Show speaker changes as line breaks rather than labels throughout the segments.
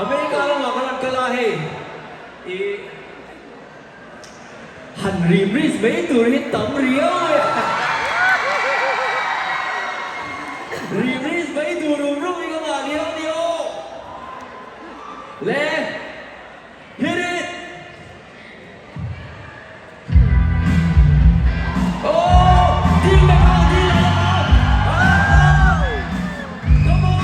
Amerika lang makalan kalahi. Henry Bris mấy tuổi hết tấm ơi. Bris mấy tuổi đủ rung các bạn đi ô. Lê, hit it. Oh, đi nào. Come on.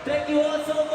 Thank you all so much.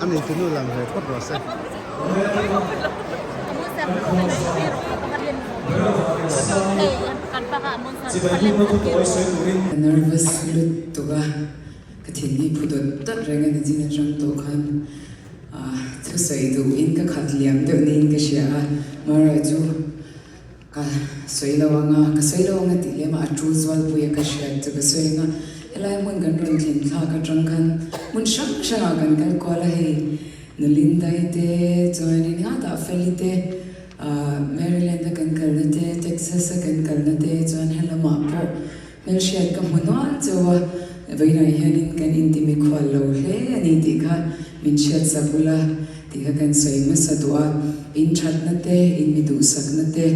Anh ấy cũng làm về cốt rồi xem.
Nervous lut tuga kathini phudot tat renga ni jina jang to khan thu sai du in ka khat liam de nin ka sha mara ju ka soilawanga ka soilawanga ti le ma atru zwal pu ya ka sha tu ka soinga elai mun gan ron thin kha ka tang khan mun shak shanga gan kal ko la he nalindai te joining ha ta felite Maryland kan kalnate Texas kan kalnate jon helama po Melshia ka munon chawa vậy này hianin kan intimi khwal lo hle ani ti kha min chiat sabula ti kha kan soi ma sadua in that na te in mi du sak na te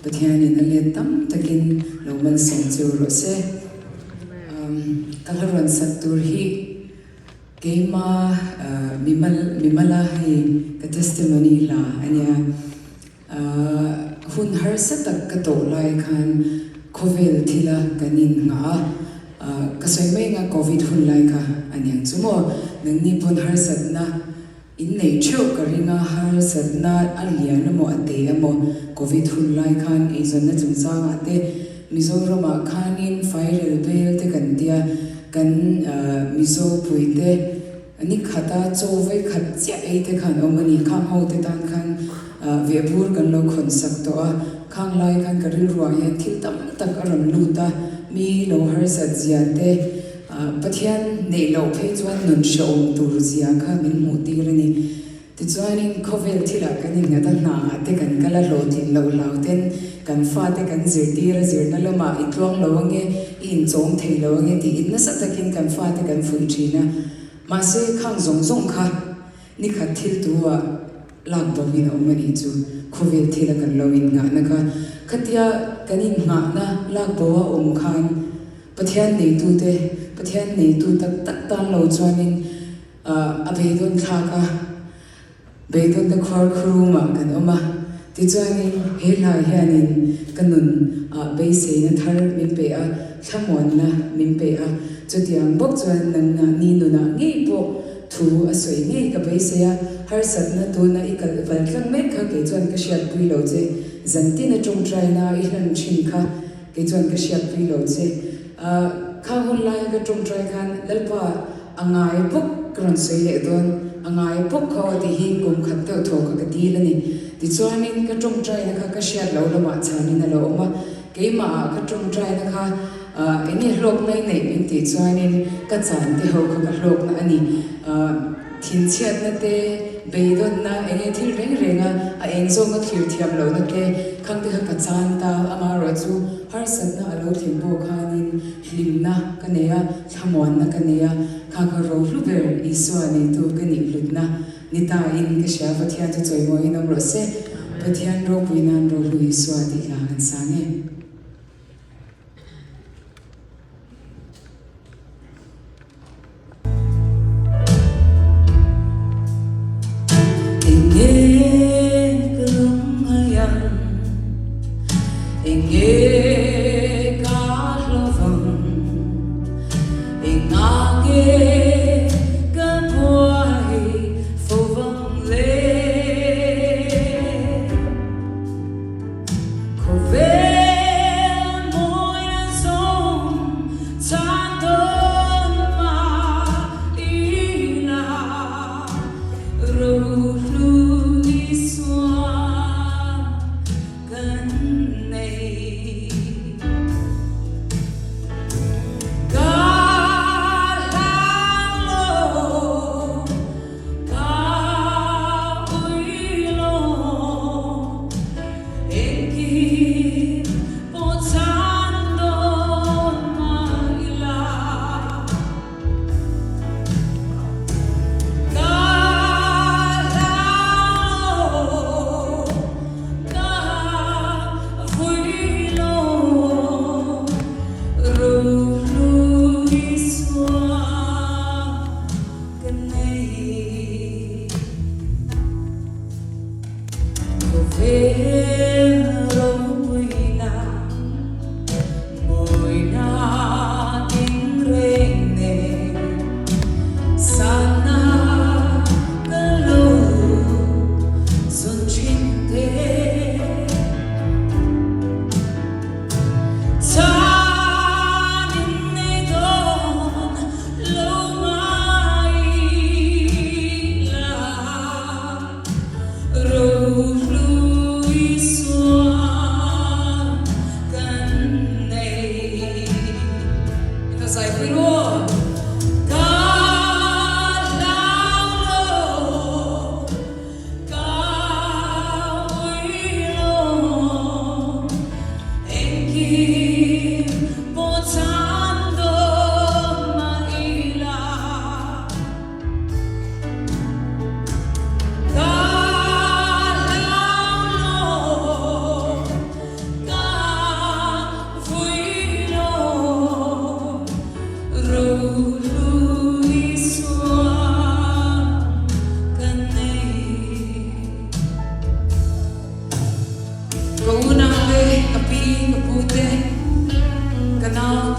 pathian in ale tam takin lo man som chu ro se kalharon sak tur hi keima mimala hi ka testimony la ania hun har sa tak ka to lai khan covid thila kanin nga kasoi mai nga covid hun lai ka aniang chumo nang ni pon har sat na in nei chho ka ringa har sat na alian mo ate mo covid hun lai khan e zon na chung sa ate mizoram khan in viral bel te kan dia kan mizo puite ani khata chowai khat cha e te khan omani kham ho te tan khan vepur kan lo khon sak to a khang lai khan karil ruwa ya thil tam tak aram luta mi lo har sat zia te pathian nei lo phe chuan nun shom tur zia kha min mu ti rani ti chuanin khovel thila kanin nga ta na te kan kala lo tin lo lau ten kan fa te kan zir ti ra zir na lo ma itluang lo nge in chong thei lo nge ti in na sa takin kan fa te kan fui thina ma se khang zong zong kha ni kha thil tuwa lak bo min omani chu khovel thila kan lo in nga na kha khatia kanin nga na lak bo om khan pathian nei tu te pathian nei tu tak tak tan lo chuanin a beidon kha ka beidon the khor khru ma kan oma ti chuanin he lai hianin kanun be se na thar min pe a thamon na min pe a chutiang bok chuan nang na ni nu na ngi bo thu a soi ngi ka be se a har sat na tu na ikal val tlang mek kha ke chuan ka shiat pui lo che zanti na chung trai na I hlan thin kha ke chuan ka shiat pui lo che kha hon lai ka chung trai khan lalpa angai bok kran sei le don angai bok kho ti hi kum khat to tho ka ti la ni ti chuanin ka chung trai na kha ka shiat lo la ma chani na lo ma ke ma ka chung trai na kha eni hlok nei nei min ti chuanin ka chan te ho ka hlok na ani thin chiat na te beidon na enge thil reng renga a eng zong a thir thiam lo na te khang te ka chan ta ama ro chu har sat na alo thim bo khanin hlim na kaneya thamon na kaneya kha ka ro hlu ber iswa ni tu ka ni hlut na ni ta in ka sha pathian chu choi mo in am ro se pathian ro puinan ro hu iswa ti la kan sange
Ve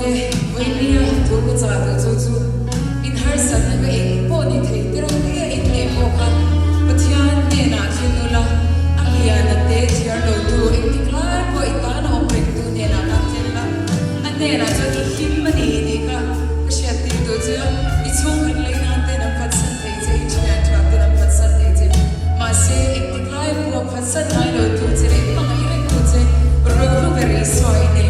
te Winia tu ka cha tu chu chu in har san na ka ek po ni thei te ro te in ne po kha pathian ne na khinula alia na te thiar lo tu ek tiklar po ita na oprek tu ne na ka thela ane na cho ki him mani ni ka sha ti tu chu I chung kan lai na te na phat san thei che in chha tra te na phat san thei che ma se ek tiklar po phat san nai lo tu che re ma ngai re tu che ro ro very sorry ne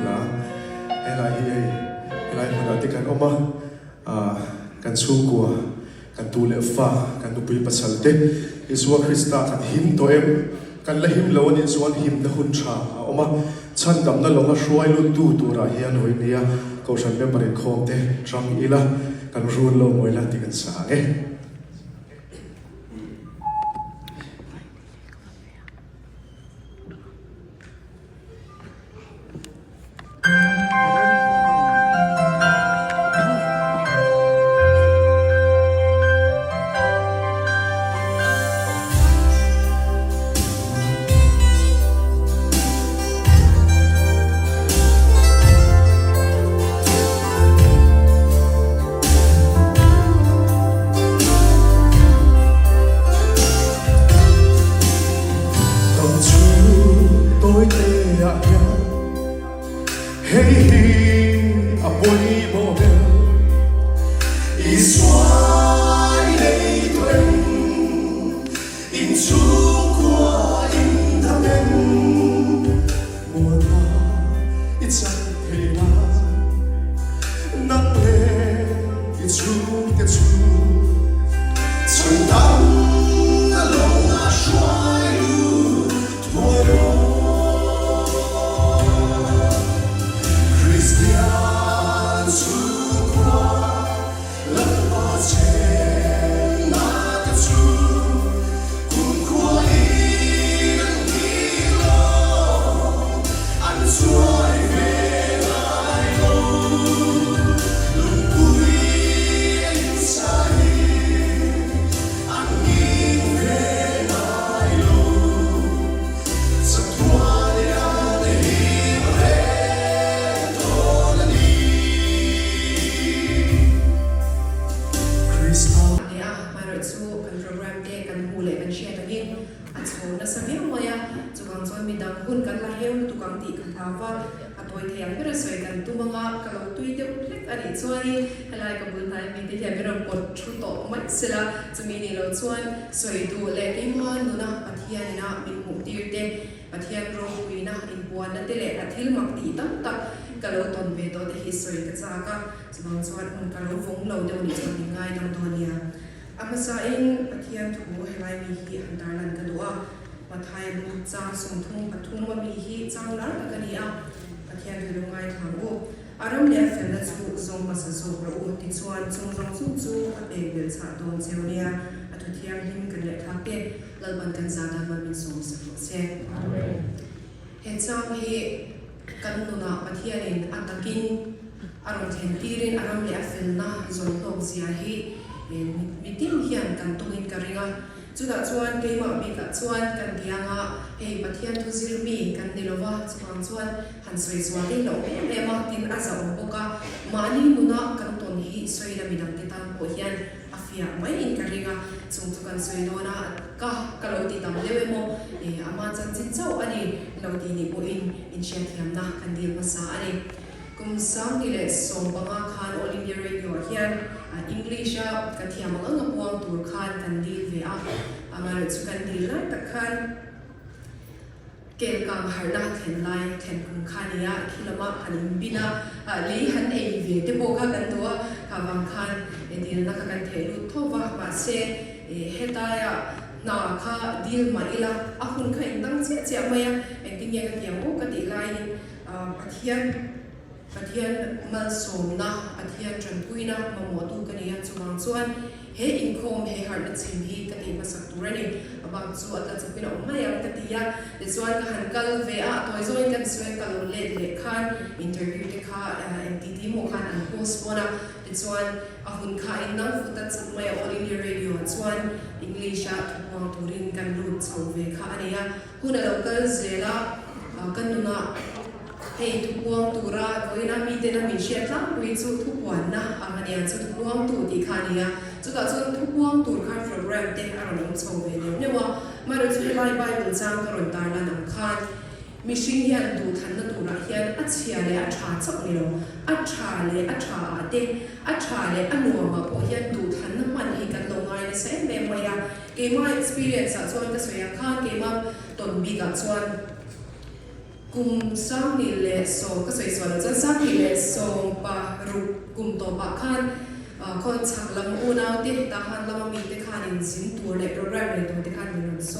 la helai mana te kan oma kan sungkua kan tu le fa kan tu pui pasalte Iswa Krista kan him to em kan la him lawan in suan him na hun tha oma chan dam na longa hruai lu tu ra hian hoi nia ko san me pare khom te tram ila kan run lo moila ti kan sa nge
Aram le fel chu zong ma sa zo ro ti chuan chung rong chu chu a pe bel cha don cheunia a thu thiam him kan le thak te lalban kan za da ma min song sa se amen he chang hi kan nu na pathianin atakin aron then tirin aram le fel na zon tong sia hi mitin hian kan tungin karinga chuda chuan keima mi ka chuan kan dianga hei pathian thu zirmi kan nilowa chuan han soi swati lo me ma tin aza boka mani nuna kan ton hi soi na midang titan po hian afia mai in karinga chung kan soi dona ka kalo ti tam lewe mo ama chan chin chau ani lo ti ni po in share thiam na kan dil masa ani kum sang ni le som banga khan all india radio hian English ka thiam ang puang tur khan kan dil ve a amar chu kan dil lai tak khan kel kang harna then lai then kum khania khilama hanin bina li han ei ve te bo kha kan to ka wang khan dil na ka kan thelu thowa ma se hetaya na kha dil ma ila a hun kha indang che che maya engtin ya ka tiam o ka ti lai pathian mal som na pathian tranquina mamotu kania chuang chuan he inkhom he har na chin hi ka ti ma sak turani abang chu ata chupina umaya ka ti ya le chuan ka hankal ve a toy zoi kan suen ka lo le khan interview te kha MTT mo khan an post bona le chuan a hun kha in nang futa chumaya all india radio chuan english a thuang turin kan lut chau ve kha ania huna local zela kanuna hei thuang tura koina mi te na mi share tlang wi chu thuan na amania chu thuang tu ti khania chu ta chu thuang tur kha program te aron chho ve ne wa maro chu lai bible chang karon tar na nam khan mishing hian du than na tura hian a chia le a tha chok ni lo a tha le a tha te a tha le a nu ma po hian du than na man hi kan lo ngai ne se me moya ke ma experience a chuan ka soya khan ke ma ton bi ga chuan กุมสังนิเลสงก็สวยๆแล้วจะสังนิเลสงปะรุกุมตัวปะขันคนฉักลำอูนเอาติดตาขันลำมีติขันอินสินตัวเล็กโปรแกรมในตัวติขันมีนนโซ